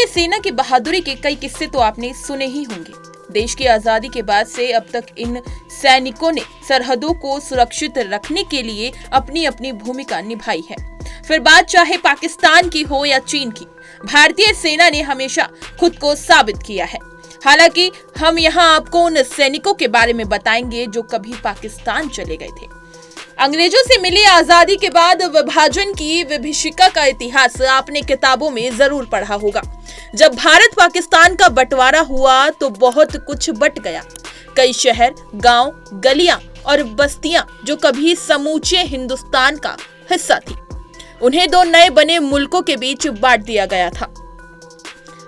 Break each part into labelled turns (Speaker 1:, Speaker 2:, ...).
Speaker 1: भारतीय सेना की बहादुरी के कई किस्से तो आपने सुने ही होंगे। देश की आजादी के बाद से अब तक इन सैनिकों ने सरहदों को सुरक्षित रखने के लिए अपनी अपनी भूमिका निभाई है। फिर बात चाहे पाकिस्तान की हो या चीन की, भारतीय सेना ने हमेशा खुद को साबित किया है। हालांकि हम यहाँ आपको उन सैनिकों के बारे में बताएंगे जो कभी पाकिस्तान चले गए थे। अंग्रेजों से मिली आजादी के बाद विभाजन की विभीषिका का इतिहास आपने किताबों में जरूर पढ़ा होगा। जब भारत पाकिस्तान का बंटवारा हुआ तो बहुत कुछ बट गया। कई शहर, गांव, गलियां और बस्तियां जो कभी समूचे हिंदुस्तान का हिस्सा थी, उन्हें दो नए बने मुल्कों के बीच बांट दिया गया था।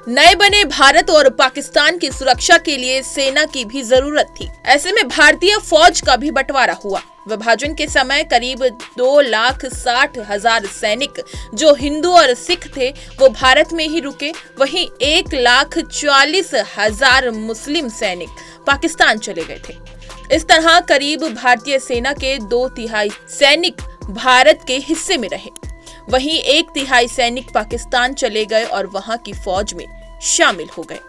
Speaker 1: नए बने भारत और पाकिस्तान की सुरक्षा के लिए सेना की भी जरूरत थी। ऐसे में भारतीय फौज का भी बंटवारा हुआ। विभाजन के समय करीब 2,60,000 सैनिक जो हिंदू और सिख थे वो भारत में ही रुके। वहीं 1,40,000 मुस्लिम सैनिक पाकिस्तान चले गए थे। इस तरह करीब भारतीय सेना के 2/3 सैनिक भारत के हिस्से में रहे। वहीं 1/3 सैनिक पाकिस्तान चले गए और वहां की फौज में शामिल हो गए।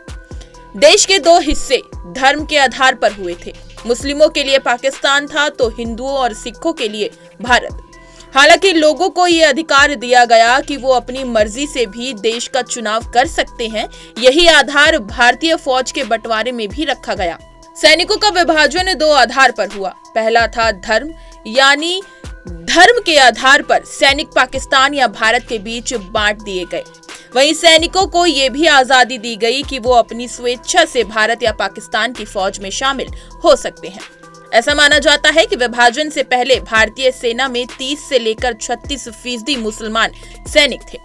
Speaker 1: देश के दो हिस्से धर्म के आधार पर हुए थे। मुस्लिमों के लिए पाकिस्तान था तो हिंदुओं और सिखों के लिए भारत। हालांकि लोगों को ये अधिकार दिया गया कि वो अपनी मर्जी से भी देश का चुनाव कर सकते हैं। यही आधार भारतीय फौज के बंटवारे में भी रखा गया। सैनिकों का विभाजन 2 आधार पर हुआ। पहला था धर्म, यानी धर्म के आधार पर सैनिक पाकिस्तान या भारत के बीच बांट दिए गए। वहीं सैनिकों को यह भी आजादी दी गई कि वो अपनी स्वेच्छा से भारत या पाकिस्तान की फौज में शामिल हो सकते हैं। ऐसा माना जाता है कि विभाजन से पहले भारतीय सेना में 30 से लेकर 36% मुसलमान सैनिक थे,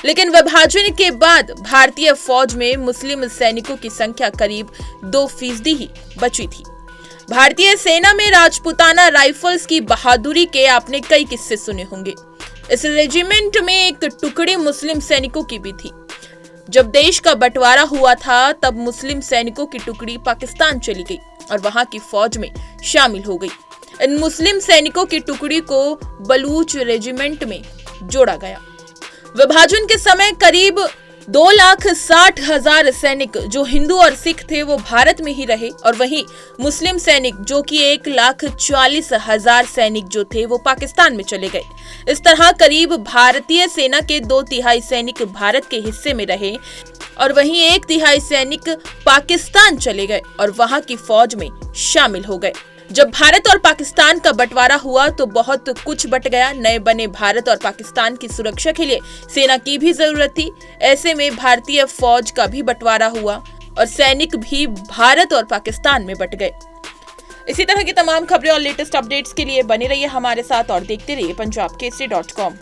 Speaker 1: लेकिन विभाजन के बाद भारतीय फौज में मुस्लिम सैनिकों की संख्या करीब 2% ही बची थी। भारतीय सेना में राजपूताना राइफल्स की बहादुरी के आपने कई किस्से सुने होंगे। इस रेजिमेंट में एक टुकड़ी मुस्लिम सैनिकों की भी थी। जब देश का बंटवारा हुआ था तब मुस्लिम सैनिकों की टुकड़ी पाकिस्तान चली गई और वहां की फौज में शामिल हो गई। इन मुस्लिम सैनिकों की टुकड़ी को बलूच रेजिमेंट में जोड़ा गया। विभाजन के समय करीब 2,60,000 सैनिक जो हिंदू और सिख थे वो भारत में ही रहे और वहीं मुस्लिम सैनिक जो कि 1,40,000 सैनिक जो थे वो पाकिस्तान में चले गए। इस तरह करीब भारतीय सेना के 2/3 सैनिक भारत के हिस्से में रहे और वहीं 1/3 सैनिक पाकिस्तान चले गए और वहां की फौज में शामिल हो गए। जब भारत और पाकिस्तान का बंटवारा हुआ तो बहुत कुछ बट गया। नए बने भारत और पाकिस्तान की सुरक्षा के लिए सेना की भी जरूरत थी। ऐसे में भारतीय फौज का भी बंटवारा हुआ और सैनिक भी भारत और पाकिस्तान में बट गए। इसी तरह की तमाम खबरें और लेटेस्ट अपडेट्स के लिए बने रहिए हमारे साथ और देखते रहिए punjabkesari.com।